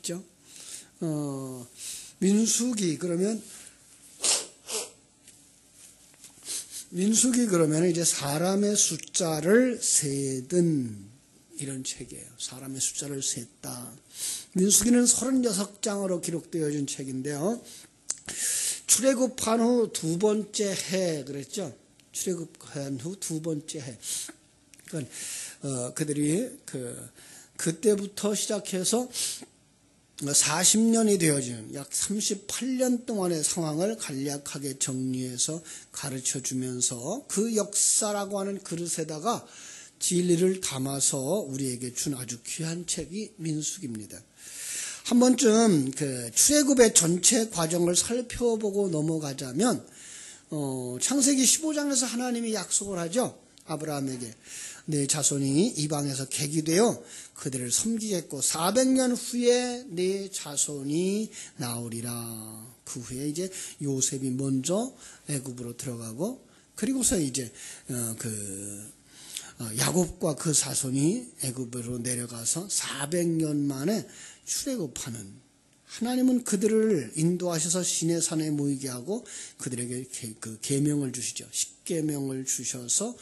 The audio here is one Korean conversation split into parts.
그죠? 민수기 그러면 이제 사람의 숫자를 세든 이런 책이에요. 사람의 숫자를 셌다. 민수기는 36장으로 기록되어진 책인데요. 출애굽한 후 두 번째 해 그랬죠. 출애굽한 후 두 번째 해. 그러니까 그들이 그때부터 시작해서 40년이 되어지는 약 38년 동안의 상황을 간략하게 정리해서 가르쳐주면서 그 역사라고 하는 그릇에다가 진리를 담아서 우리에게 준 아주 귀한 책이 민수기입니다. 한 번쯤 출애굽의 전체 과정을 살펴보고 넘어가자면 창세기 15장에서 하나님이 약속을 하죠. 아브라함에게 내 자손이 이방에서 객이 되어 그들을 섬기겠고 400년 후에 내 자손이 나오리라. 그 후에 이제 요셉이 먼저 애굽으로 들어가고 그리고서 이제 야곱과 그 자손이 애굽으로 내려가서 400년 만에 출애굽하는 하나님은 그들을 인도하셔서 시내산에 모이게 하고 그들에게 그 계명을 주시죠. 십계명을 주셔서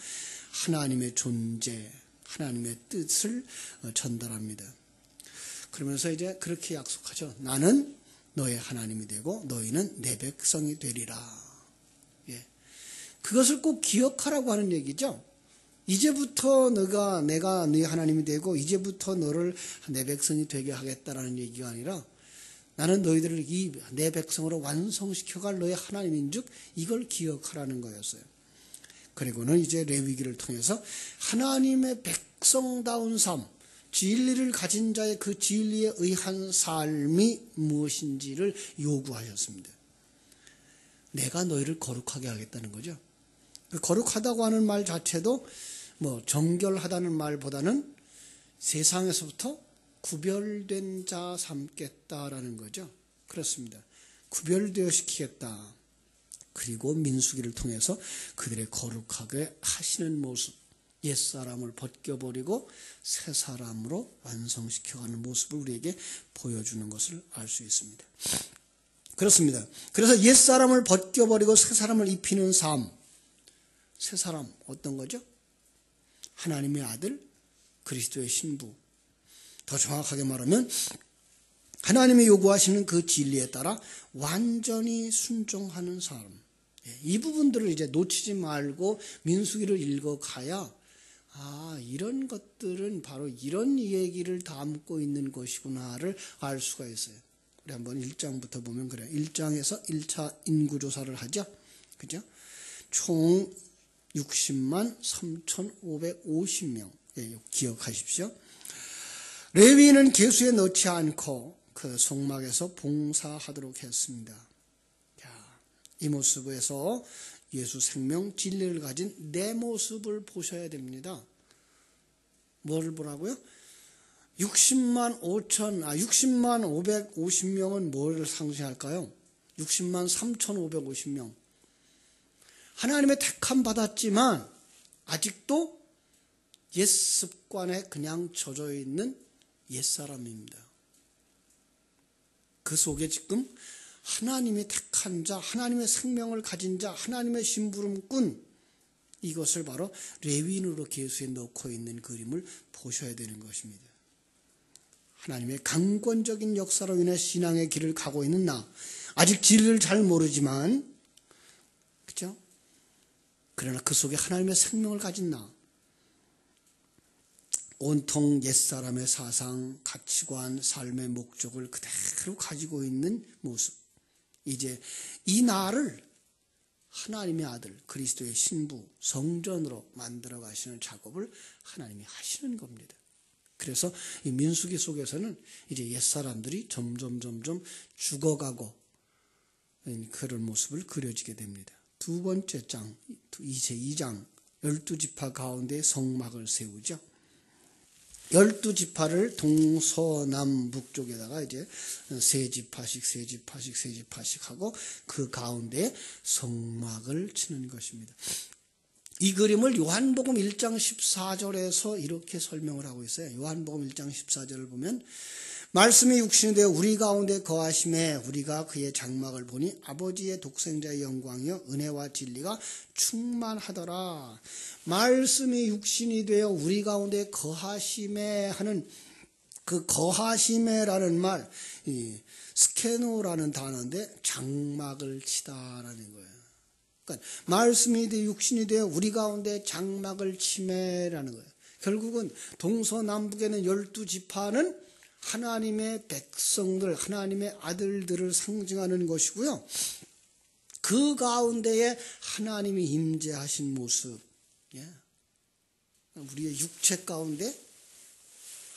하나님의 존재, 하나님의 뜻을 전달합니다. 그러면서 이제 그렇게 약속하죠. 나는 너의 하나님이 되고 너희는 내 백성이 되리라. 예. 그것을 꼭 기억하라고 하는 얘기죠. 이제부터 내가 네 하나님이 되고 이제부터 너를 내 백성이 되게 하겠다라는 얘기가 아니라 나는 너희들을 내 백성으로 완성시켜갈 너의 하나님인 즉 이걸 기억하라는 거였어요. 그리고는 이제 레위기를 통해서 하나님의 백성다운 삶, 진리를 가진 자의 그 진리에 의한 삶이 무엇인지를 요구하셨습니다. 내가 너희를 거룩하게 하겠다는 거죠. 거룩하다고 하는 말 자체도 정결하다는 말보다는 세상에서부터 구별된 자 삼겠다라는 거죠. 그렇습니다. 구별되어 시키겠다. 그리고 민수기를 통해서 그들의 거룩하게 하시는 모습, 옛사람을 벗겨버리고 새 사람으로 완성시켜가는 모습을 우리에게 보여주는 것을 알 수 있습니다. 그렇습니다. 그래서 옛사람을 벗겨버리고 새 사람을 입히는 삶, 새 사람 어떤 거죠? 하나님의 아들, 그리스도의 신부. 더 정확하게 말하면 하나님이 요구하시는 그 진리에 따라 완전히 순종하는 삶. 이 부분들을 이제 놓치지 말고 민수기를 읽어가야 이런 것들은 바로 이런 얘기를 담고 있는 것이구나를 알 수가 있어요. 우리 한번 1장부터 보면 그래요. 1장에서 1차 인구조사를 하죠. 그죠? 총 60만 3,550명. 기억하십시오. 레위인은 계수에 넣지 않고 그 성막에서 봉사하도록 했습니다. 이 모습에서 예수 생명 진리를 가진 내 모습을 보셔야 됩니다. 뭐를 보라고요? 60만 550명은 뭐를 상징할까요? 60만 3,550명. 하나님의 택함 받았지만 아직도 옛 습관에 그냥 젖어 있는 옛사람입니다. 그 속에 지금 하나님이 택한 자, 하나님의 생명을 가진 자, 하나님의 심부름꾼, 이것을 바로 레위인으로 계수에 넣고 있는 그림을 보셔야 되는 것입니다. 하나님의 강권적인 역사로 인해 신앙의 길을 가고 있는 나, 아직 진리를 잘 모르지만, 그죠? 그러나 그 속에 하나님의 생명을 가진 나, 온통 옛사람의 사상, 가치관, 삶의 목적을 그대로 가지고 있는 모습. 이제 이 나를 하나님의 아들, 그리스도의 신부, 성전으로 만들어 가시는 작업을 하나님이 하시는 겁니다. 그래서 이 민수기 속에서는 이제 옛사람들이 점점 죽어가고 그런 모습을 그려지게 됩니다. 두 번째 장, 이제 2장, 12지파 가운데 성막을 세우죠. 12지파를 동서남북쪽에다가 이제 세 지파씩 하고 그 가운데 성막을 치는 것입니다. 이 그림을 요한복음 1장 14절에서 이렇게 설명을 하고 있어요. 요한복음 1장 14절을 보면 말씀이 육신이 되어 우리 가운데 거하심에 우리가 그의 장막을 보니 아버지의 독생자의 영광이요 은혜와 진리가 충만하더라. 말씀이 육신이 되어 우리 가운데 거하심에 하는 그 거하심에라는 말, 스케노라는 단어인데 장막을 치다라는 거예요. 그러니까 말씀이 되어 육신이 되어 우리 가운데 장막을 치매라는 거예요. 결국은 동서남북에는 12지파는 하나님의 백성들, 하나님의 아들들을 상징하는 것이고요. 그 가운데에 하나님이 임재하신 모습, 우리의 육체 가운데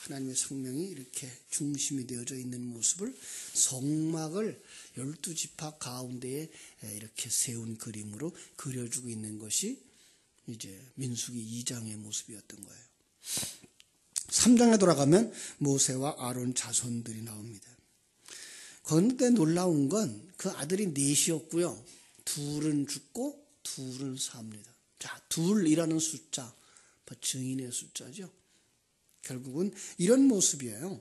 하나님의 성령이 이렇게 중심이 되어져 있는 모습을 성막을 12지파 가운데에 이렇게 세운 그림으로 그려주고 있는 것이 이제 민수기 2장의 모습이었던 거예요. 3장에 돌아가면 모세와 아론 자손들이 나옵니다. 그런데 놀라운 건 그 아들이 넷이었고요. 둘은 죽고 둘은 삽니다. 자, 둘이라는 숫자, 증인의 숫자죠. 결국은 이런 모습이에요.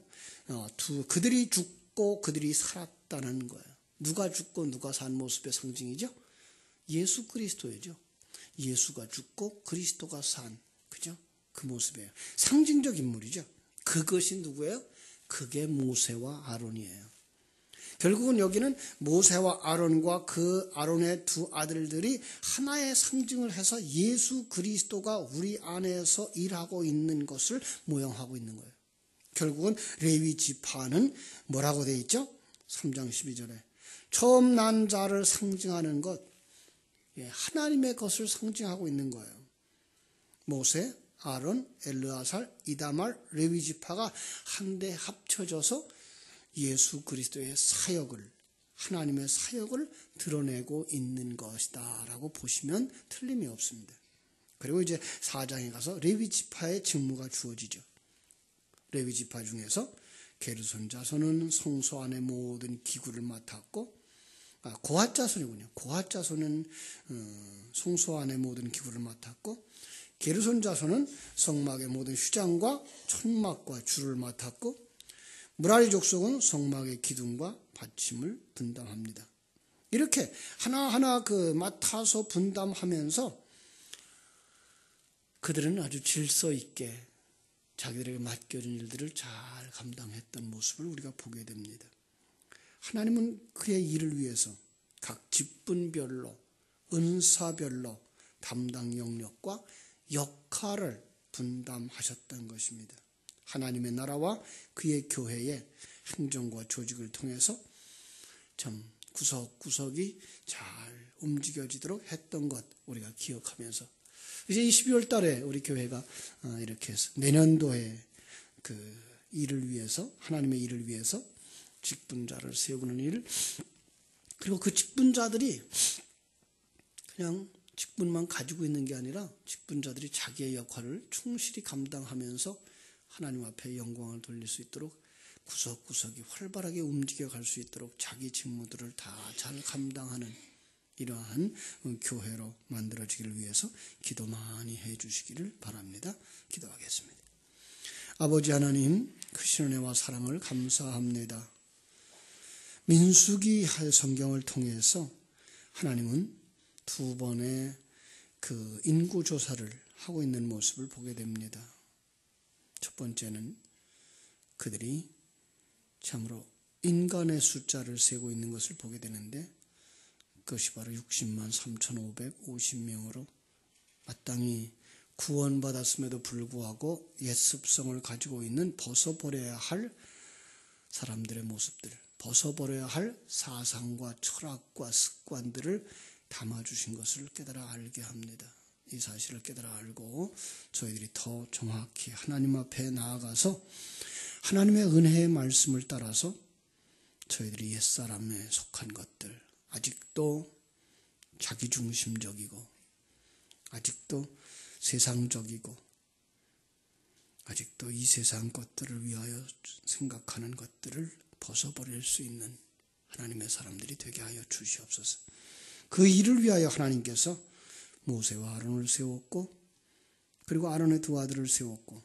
그들이 죽고 그들이 살았다는 거예요. 누가 죽고 누가 산 모습의 상징이죠? 예수 그리스도이죠. 예수가 죽고 그리스도가 산, 그죠? 그 모습이에요. 상징적 인물이죠. 그것이 누구예요? 그게 모세와 아론이에요. 결국은 여기는 모세와 아론과 그 아론의 두 아들들이 하나의 상징을 해서 예수 그리스도가 우리 안에서 일하고 있는 것을 모형하고 있는 거예요. 결국은 레위 지파는 뭐라고 되어 있죠? 3장 12절에 처음 난 자를 상징하는 것, 하나님의 것을 상징하고 있는 거예요. 모세, 아론, 엘르아살, 이다말, 레위 지파가 한데 합쳐져서 예수 그리스도의 사역을, 하나님의 사역을 드러내고 있는 것이다 라고 보시면 틀림이 없습니다. 그리고 이제 4장에 가서 레위 지파의 직무가 주어지죠. 레위 지파 중에서 게르손 자손은 성소 안의 모든 기구를 맡았고, 고핫 자손이군요. 고핫 자손은 성소 안의 모든 기구를 맡았고, 게르손 자손은 성막의 모든 휴장과 천막과 줄을 맡았고, 무라리 족속은 성막의 기둥과 받침을 분담합니다. 이렇게 하나하나 맡아서 분담하면서 그들은 아주 질서 있게 자기들에게 맡겨진 일들을 잘 감당했던 모습을 우리가 보게 됩니다. 하나님은 그의 일을 위해서 각 직분별로, 은사별로 담당 영역과 역할을 분담하셨던 것입니다. 하나님의 나라와 그의 교회의 행정과 조직을 통해서 참 구석구석이 잘 움직여지도록 했던 것 우리가 기억하면서 이제 이 12월 달에 우리 교회가 이렇게 해서 내년도에 그 일을 위해서, 하나님의 일을 위해서 직분자를 세우는 일, 그리고 그 직분자들이 그냥 직분만 가지고 있는 게 아니라 직분자들이 자기의 역할을 충실히 감당하면서 하나님 앞에 영광을 돌릴 수 있도록 구석구석이 활발하게 움직여갈 수 있도록 자기 직무들을 다 잘 감당하는 이러한 교회로 만들어지기를 위해서 기도 많이 해주시기를 바랍니다. 기도하겠습니다. 아버지 하나님, 크신 은혜와 사랑을 감사합니다. 민수기 성경을 통해서 하나님은 두 번의 그 인구조사를 하고 있는 모습을 보게 됩니다. 첫 번째는 그들이 참으로 인간의 숫자를 세고 있는 것을 보게 되는데 그것이 바로 60만 3,550명으로 마땅히 구원받았음에도 불구하고 옛 습성을 가지고 있는 벗어버려야 할 사람들의 모습들, 벗어버려야 할 사상과 철학과 습관들을 담아주신 것을 깨달아 알게 합니다. 이 사실을 깨달아 알고 저희들이 더 정확히 하나님 앞에 나아가서 하나님의 은혜의 말씀을 따라서 저희들이 옛사람에 속한 것들, 아직도 자기중심적이고 아직도 세상적이고 아직도 이 세상 것들을 위하여 생각하는 것들을 벗어버릴 수 있는 하나님의 사람들이 되게 하여 주시옵소서. 그 일을 위하여 하나님께서 모세와 아론을 세웠고, 그리고 아론의 두 아들을 세웠고,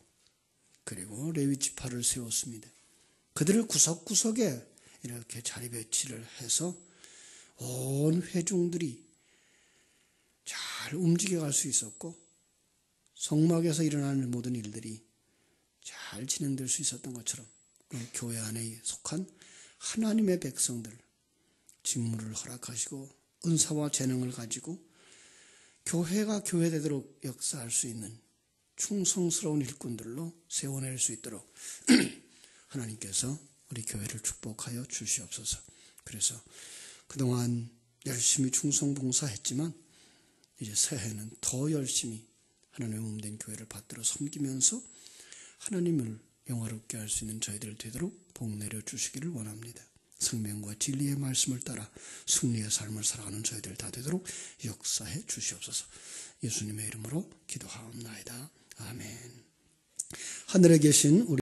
그리고 레위 지파를 세웠습니다. 그들을 구석구석에 이렇게 자리 배치를 해서 온 회중들이 잘 움직여갈 수 있었고 성막에서 일어나는 모든 일들이 잘 진행될 수 있었던 것처럼 교회 안에 속한 하나님의 백성들 직무를 허락하시고 은사와 재능을 가지고 교회가 교회되도록 역사할 수 있는 충성스러운 일꾼들로 세워낼 수 있도록 하나님께서 우리 교회를 축복하여 주시옵소서. 그래서 그동안 열심히 충성봉사했지만 이제 새해는 더 열심히 하나님의 몸된 교회를 받들어 섬기면서 하나님을 영화롭게 할 수 있는 저희들 되도록 복 내려 주시기를 원합니다. 생명과 진리의 말씀을 따라 승리의 삶을 살아가는 저희들 다 되도록 역사해 주시옵소서. 예수님의 이름으로 기도하옵나이다. 아멘. 하늘에 계신 우리